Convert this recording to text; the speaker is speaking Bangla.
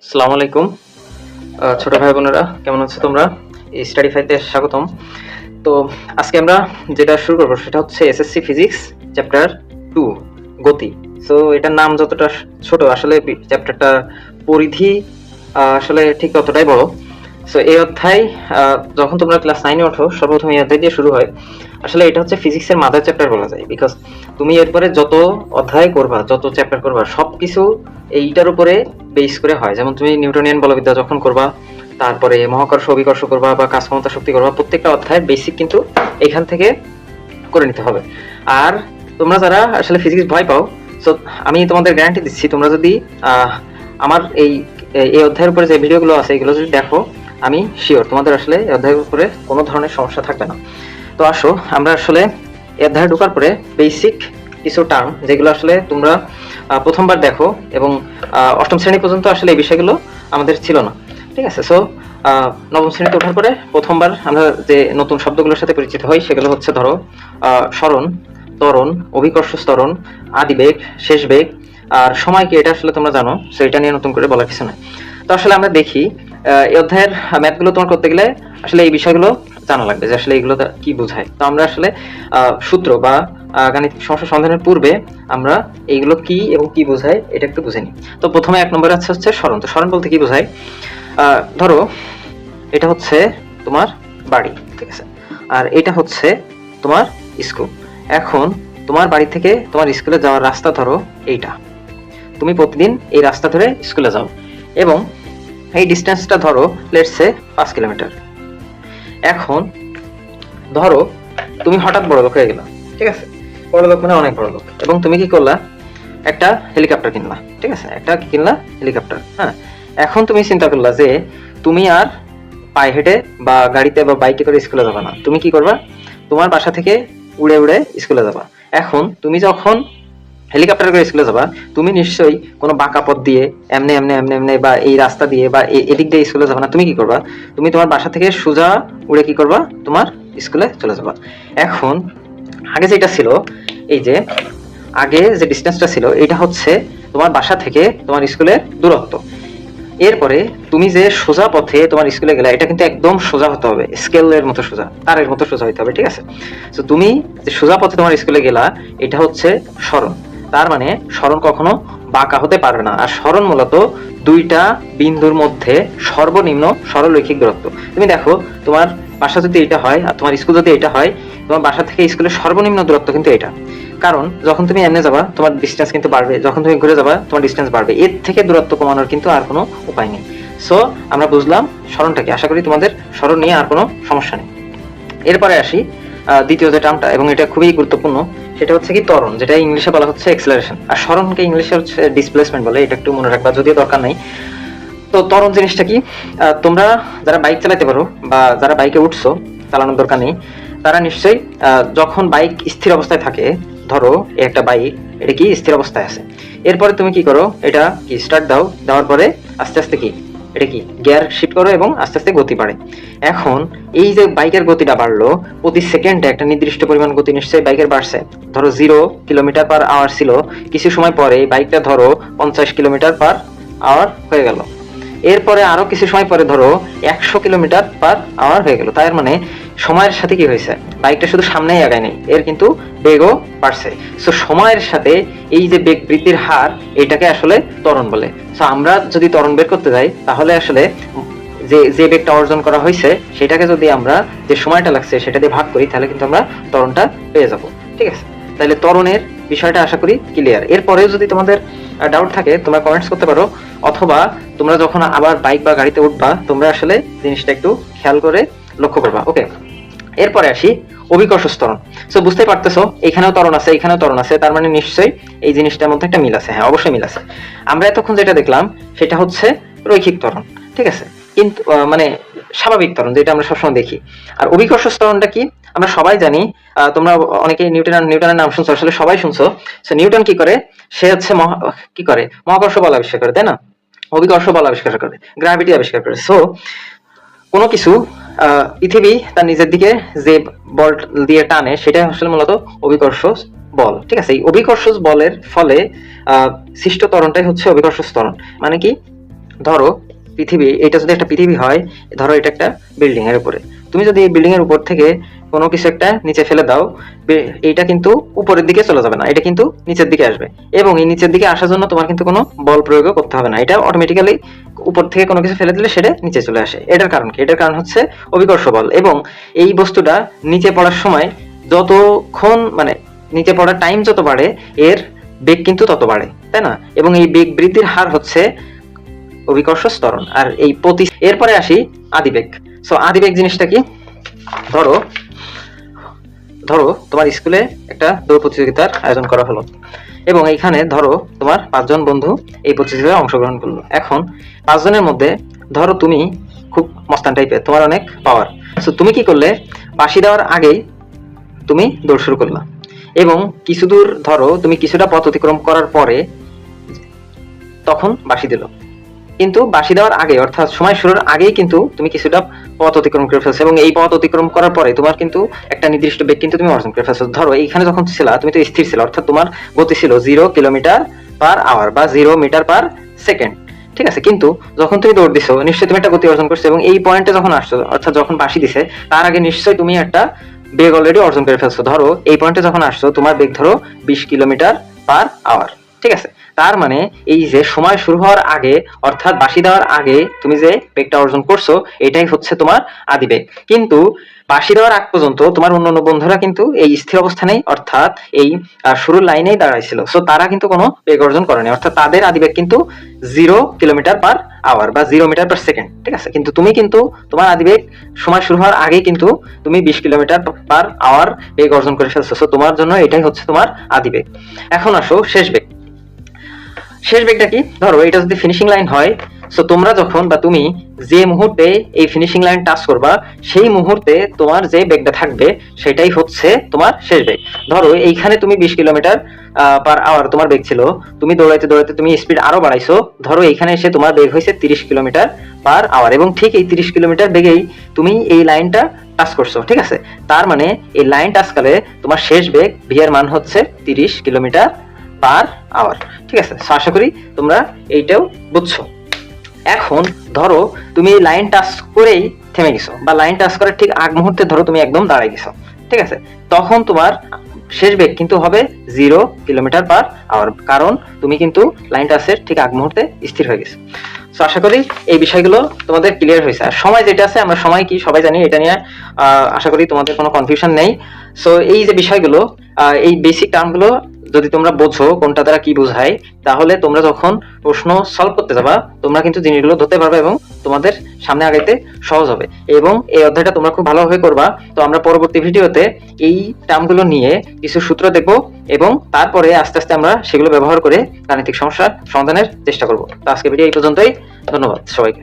আসসালামু আলাইকুম। ছোট ভাই বোনেরা, কেমন আছো তোমরা? স্টাডি ফাইতে স্বাগতম। তো আজকে আমরা যেটা শুরু করবো সেটা হচ্ছে এসএসসি ফিজিক্স চ্যাপ্টার 2 গতি। সো এটার নাম যতটা ছোট, আসলে চ্যাপ্টারটা পরিধি আসলে ঠিক ততটাই বড়। সো এই অধ্যায় যখন তোমরা ক্লাস 9-এ ওঠো, সর্বপ্রথম এই অধ্যায় দিয়ে শুরু হয়। আসলে এটা হচ্ছে ফিজিক্সের মাদার চ্যাপ্টার বলা যায়, বিকজ তুমি এরপরে যত অধ্যায় করবা, যত চ্যাপ্টার করবা, সবকিছু এইটার উপরে বেস করে হয়। যেমন তুমি নিউটনিয়ান বলবিদ্যা যখন করবা, তারপরে মহাকর্ষ অভিকর্ষ করবা বা কাজ ক্ষমতা শক্তি করবা, প্রত্যেকটা অধ্যায়ের বেসিক কিন্তু এখান থেকে করে নিতে হবে। আর তোমরা যারা আসলে ফিজিক্স ভয় পাও, সো আমি তোমাদের গ্যারান্টি দিচ্ছি, তোমরা যদি আমার এই এই অধ্যায়ের উপরে যে ভিডিওগুলো আছে এগুলো যদি দেখো, আমি শিওর তোমাদের আসলে এই অধ্যায়ের উপরে কোনো ধরনের সমস্যা থাকবে না। তো আসো আমরা আসলে এই অধ্যায়ে ঢোকার পরে বেসিক কিছু টার্ম যেগুলো আসলে তোমরা প্রথমবার দেখো, এবং অষ্টম শ্রেণী পর্যন্ত আসলে এই বিষয়গুলো আমাদের ছিল না, ঠিক আছে? সো নবম শ্রেণীতে ওঠার পরে প্রথমবার আমরা যে নতুন শব্দগুলোর সাথে পরিচিত হই সেগুলো হচ্ছে ধরো সরণ, ত্বরণ, অভিকর্ষ ত্বরণ, আদিবেগ, শেষ বেগ, আর সময় কি এটা আসলে তোমরা জানো, সো এটা নিয়ে নতুন করে বলার কিছু নাই। তো আসলে আমরা দেখি এই অধ্যায়ের ম্যাথগুলো তোমার করতে গেলে আসলে এই বিষয়গুলো জানা লাগবে যে আসলে এগুলো কি বোঝায়। তো আমরা আসলে সূত্র বা গাণিতিক সমস্যা সমাধানের পূর্বে আমরা এইগুলো কি এবং কি বোঝায় এটা একটু বুঝে নিই। তো প্রথমে 1 নম্বরে হচ্ছে সরণ। তো সরণ বলতে কি বোঝায়? ধরো এটা হচ্ছে তোমার বাড়ি, ঠিক আছে, আর এটা হচ্ছে তোমার স্কুল। এখন তোমার বাড়ি থেকে তোমার স্কুলে যাওয়ার রাস্তা ধরো এইটা, তুমি প্রতিদিন এই রাস্তা ধরে স্কুলে যাও, এবং এই ডিস্টেন্সটা ধরো লেটস সে 5 কিলোমিটার। এখন ধরো তুমি হঠাৎ বড় লোক হয়ে গেলা, ঠিক আছে, বড় লোক মানে অনেক বড় লোক, এবং তুমি কি করলা, একটা হেলিকপ্টার কিনলা, ঠিক আছে, একটা কি কিনলা, হেলিকপ্টার। হ্যাঁ, এখন তুমি চিন্তা করলা যে তুমি আর পায়ে হেঁটে বা গাড়িতে বা বাইকে করে স্কুলে যাবা না, তুমি কি করবা, তোমার বাসা থেকে উড়ে উড়ে স্কুলে যাবা। এখন তুমি যখন হেলিকপ্টার করে স্কুলে যাবা, তুমি নিশ্চয়ই কোনো বাঁকা পথ দিয়ে এমনি এমনি এমনি এমনি বা এই রাস্তা দিয়ে বা এদিক দিয়ে স্কুলে যাবা না। তুমি কি করবা, তুমি তোমার বাসা থেকে সোজা উড়ে কি করবা, তোমার স্কুলে চলে যাবা। এখন আগে যেটা ছিল, এই যে আগে যে ডিস্টেন্সটা ছিল, এটা হচ্ছে তোমার বাসা থেকে তোমার স্কুলের দূরত্ব। এরপরে তুমি যে সোজা পথে তোমার স্কুলে গেলে, এটা কিন্তু একদম সোজা হতে হবে, স্কেলের মতো সোজা, তারের মতো সোজা হতে হবে, ঠিক আছে? তো তুমি যে সোজা পথে তোমার স্কুলে গেলা, এটা হচ্ছে সরণ। তার মানে সরণ কখনো বাঁকা হতে পারবে না। আর সরণ মূলত দুইটা বিন্দুর মধ্যে সর্বনিম্ন সরলরৈখিক দূরত্ব। তুমি দেখো, তোমার বাসা যদি এটা হয় আর তোমার স্কুল যদি এটা হয়, তোমার বাসা থেকে স্কুলের সর্বনিম্ন দূরত্ব কিন্তু এটা। কারণ যখন তুমি এমনি যাবা তোমার ডিস্টেন্স কিন্তু বাড়বে, যখন তুমি ঘুরে যাবা তোমার ডিস্টেন্স বাড়বে, এর থেকে দূরত্ব কমানোর কিন্তু আর কোনো উপায় নেই। সো আমরা বুঝলাম সরণটাকে, আশা করি তোমাদের সরণ নিয়ে আর কোনো সমস্যা নেই। এরপরে আসি দ্বিতীয় যে টার্মটা, এবং এটা খুবই গুরুত্বপূর্ণ, সেটা হচ্ছে কি ত্বরণ, যেটা ইংলিশে বলা হচ্ছে এক্সেলারেশন, আর সরণকে ইংলিশে হচ্ছে ডিসপ্লেসমেন্ট বলে, এটা একটু মনে রাখবা, যদিও দরকার নাই। তো ত্বরণ জিনিসটা কি, তোমরা যারা বাইক চালাতে পারো বা যারা বাইকে উঠছো, চালানোর দরকার নেই, তারা নিশ্চয়ই যখন বাইক স্থির অবস্থায় থাকে, ধরো একটা বাইক, এটা কি স্থির অবস্থায় আছে, এরপরে তুমি কি করো, এটা কি স্টার্ট দাও, দেওয়ার পরে আস্তে আস্তে কি এটা কি গিয়ার শিফট করো এবং আস্তে আস্তে গতি বাড়ে। এখন এই যে বাইকের গতিটা বাড়লো, প্রতি সেকেন্ডে একটা নির্দিষ্ট পরিমাণ গতি নিশ্চয়ই বাইকের বাড়ছে। ধরো 0 কিলোমিটার/আওয়ার ছিল, কিছু সময় পরে বাইকটা ধরো 50 কিলোমিটার/আওয়ার হয়ে গেল, এরপরে আরো কিছু সময় পরে ধরো 100 কিলোমিটার/আওয়ার হয়ে গেল। তার মানে সময়ের সাথে কি হয়েছে, বাইকটা শুধু সামনেই আগায় নেই, এর কিন্তু বেগও বাড়ছে। সো সময়ের সাথে এই যে বেগ বৃদ্ধির হার, এটাকে আসলে ত্বরণ বলে। সো আমরা যদি ত্বরণ বের করতে যাই, তাহলে আসলে যে যে বেগটা অর্জন করা হয়েছে সেটাকে যদি আমরা যে সময়টা লাগছে সেটা দিয়ে ভাগ করি, তাহলে কিন্তু আমরা ত্বরণটা পেয়ে যাব, ঠিক আছে? তাহলে ত্বরণের বিষয়টা আশা করি ক্লিয়ার। এরপরেও যদি তোমাদের ডাউট থাকে তোমরা কমেন্টস করতে পারো, অথবা তোমরা যখন আবার বাইক বা গাড়িতে উঠবা, তোমরা আসলে জিনিসটা একটু খেয়াল করে লক্ষ্য করবা। ওকে, এরপরে আসি অভিকর্ষ ত্বরণ। সো বুঝতে পারতেছো, এখানেও ত্বরণ আছে, এখানেও ত্বরণ আছে, তার মানে নিশ্চয়ই এই জিনিসটার মধ্যে একটা মিল আছে। হ্যাঁ, অবশ্যই মিল আছে। আমরা এতক্ষণ যেটা দেখলাম সেটা হচ্ছে রৈখিক ত্বরণ, ঠিক আছে, কিন্তু মানে স্বাভাবিক ত্বরণ যেটা আমরা সবসময় দেখি। আর অভিকর্ষ ত্বরণটা কি আমরা সবাই জানি, তোমরা অনেকে নিউটনের নাম শুনছো, আসলে সবাই শুনছো। সো নিউটন কি করে, সে হচ্ছে কি করে, মহাকর্ষ বল আবিষ্কার করে, তাই না? অভিকর্ষ বল আবিষ্কার করে, গ্র্যাভিটি আবিষ্কার করে। সো কোনো কিছু পৃথিবী তার নিজের দিকে যে বল দিয়ে টানে, সেটা আসলে মূলত অভিকর্ষ বল, ঠিক আছে? এই অভিকর্ষ বলের ফলে সৃষ্ট ত্বরণটাই হচ্ছে অভিকর্ষ ত্বরণ। মানে কি, ধরো পৃথিবী, এটা যদি একটা পৃথিবী হয়, ধরো এটা একটা বিল্ডিং এর উপরে, তুমি যদি এই বিল্ডিং এর উপর থেকে কোনো কিছু একটা নিচে ফেলে দাও, এইটা কিন্তু উপরের দিকে চলে যাবে না, এটা কিন্তু নিচের দিকে আসবে। এবং এই নিচের দিকে আসার জন্য তোমার কিন্তু কোনো বল প্রয়োগ করতে হবে না, এটা অটোমেটিক্যালি উপর থেকে কোনো কিছু ফেলে দিলে সেটা নিচে চলে আসে। এটার কারণ কি? এটার কারণ হচ্ছে অভিকর্ষ বল। এবং এই বস্তুটা নিচে পড়ার সময় যতক্ষণ মানে নিচে পড়ার টাইম যত বাড়ে, এর বেগ কিন্তু তত বাড়ে, তাই না? এবং এই বেগ বৃদ্ধির হার হচ্ছে অভিকর্ষ ত্বরণ। আর এই এরপরে আসি আদিবেগ। সো আদিবেগ জিনিসটা কি? ধরো ধরো তোমার স্কুলে একটা দৌড় প্রতিযোগিতার আয়োজন করা হলো, এবং এইখানে ধরো তোমার 5 জন বন্ধু এই প্রতিযোগিতায় অংশগ্রহণ করলো। এখন 5 জনের মধ্যে ধরো তুমি খুব মস্তান টাইপের, তোমার অনেক পাওয়ার। সো তুমি কি করলে, বাঁশি দেওয়ার আগেই তুমি দৌড় শুরু করলা, এবং কিছু দূর ধরো তুমি কিছুটা পথ অতিক্রম করার পরে তখন বাঁশি দিল। কিন্তু বাঁশি দেওয়ার আগে, অর্থাৎ সময় শুরুর আগেই কিন্তু তুমি কিছুটা পথ অতিক্রম করে ফেলছো, এবং এই পথ অতিক্রম করার পরে তোমার কিন্তু একটা নির্দিষ্ট বেগ কিন্তু তুমি অর্জন করে ফেলছো। ধরো এইখানে যখন ছিল তুমি তো স্থির ছিল, অর্থাৎ তোমার গতি ছিল 0 কিলোমিটার পার আওয়ার বা 0 মিটার পার সেকেন্ড, ঠিক আছে? কিন্তু যখন তুমি দৌড় দিছো, নিশ্চয়ই তুমি একটা গতি অর্জন করছো, এবং এই পয়েন্টে যখন আসছো, অর্থাৎ যখন বাঁশি দিছে তার আগে নিশ্চয়ই তুমি একটা বেগ অলরেডি অর্জন করে ফেলছো। ধরো এই পয়েন্টে যখন আসছো, তোমার বেগ ধরো 20 কিলোমিটার পার আওয়ার, ঠিক আছে? তার মানে এই যে সময় শুরু হওয়ার আগে, অর্থাৎ বাঁশি দেওয়ার আগে তুমি যে বেগটা অর্জন করছো, এটাই হচ্ছে তোমার আদিবেগ। কিন্তু বাঁশি দেওয়ার আগ পর্যন্ত তোমার অন্যান্য বন্ধুরা কিন্তু এই স্থির অবস্থানেই, অর্থাৎ এই শুরুর লাইনেই দাঁড়াইছিল। সো তারা কিন্তু কোনো বেগ অর্জন করেনি, অর্থাৎ তাদের আদিবেগ কিন্তু 0 কিলোমিটার পার আওয়ার বা 0 মিটার পার সেকেন্ড, ঠিক আছে? কিন্তু তুমি কিন্তু তোমার আদিবেগ সময় শুরু হওয়ার আগেই কিন্তু তুমি 20 কিলোমিটার পার আওয়ার বেগ অর্জন করে ফেলছো। সো তোমার জন্য এটাই হচ্ছে তোমার আদিবেগ। এখন আসো শেষ বেগ। শেষ বেগটা কি? ধরো এটা যদি ফিনিশিং লাইন হয়, সো তোমরা যখন বা তুমি যে মুহূর্তে এই ফিনিশিং লাইন টাচ করবা, সেই মুহূর্তে তোমার যে বেগটা থাকবে সেটাই হচ্ছে তোমার শেষ বেগ। ধরো এইখানে তুমি 20 কিলোমিটার পার আওয়ার তোমার বেগ ছিল, তুমি দৌড়াইতে দৌড়াইতে তুমি স্পিড আরো বাড়াইছো, ধরো এইখানে এসে তোমার বেগ হয়েছে 30 কিলোমিটার পার আওয়ার, এবং ঠিক এই 30 কিলোমিটার বেগেই তুমি এই লাইনটা টাচ করছো, ঠিক আছে? তার মানে এই লাইন টাচকালে তোমার শেষ বেগ ভি এর মান হচ্ছে 30 কিলোমিটার পার আওয়ার, ঠিক আছে? আশা করি তোমরা এইটাও বুঝছো। এখন ধরো তুমি লাইন টাচ করেই থেমে গেছো, বা লাইন টাচ করার ঠিক আগ মুহূর্তে ধরো তুমি একদম দাঁড়ায় গেছো, ঠিক আছে? তখন তোমার শেষ বেগ কিন্তু হবে 0 কিলোমিটার পার আওয়ার, কারণ তুমি কিন্তু লাইন টাচের ঠিক আগ মুহূর্তে স্থির হয়ে গেছো। সো আশা করি এই বিষয়গুলো তোমাদের ক্লিয়ার হয়েছে। আর সময় যেটা আছে, আমরা সময় কি সবাই জানি, এটা নিয়ে আশা করি তোমাদের কোনো কনফিউশন নেই। সো এই যে বিষয়গুলো, এই বেসিক টার্মগুলো যদি তোমরা বোঝো কোনটা দ্বারা কি বোঝায়, তাহলে তোমরা যখন প্রশ্ন সলভ করতে যাবা, তোমরা কিন্তু জিনিসগুলো ধরতে পারবে এবং তোমাদের সামনে আগাইতে সহজ হবে। এবং এই অধ্যায়টা তোমরা খুব ভালোভাবে করবা। তো আমরা পরবর্তী ভিডিওতে এই টার্মগুলো নিয়ে কিছু সূত্র দেখব, এবং তারপরে আস্তে আস্তে আমরা সেগুলো ব্যবহার করে গাণিতিক সমস্যার সমাধানের চেষ্টা করব। তো আজকে ভিডিও এই পর্যন্তই। ধন্যবাদ সবাইকে।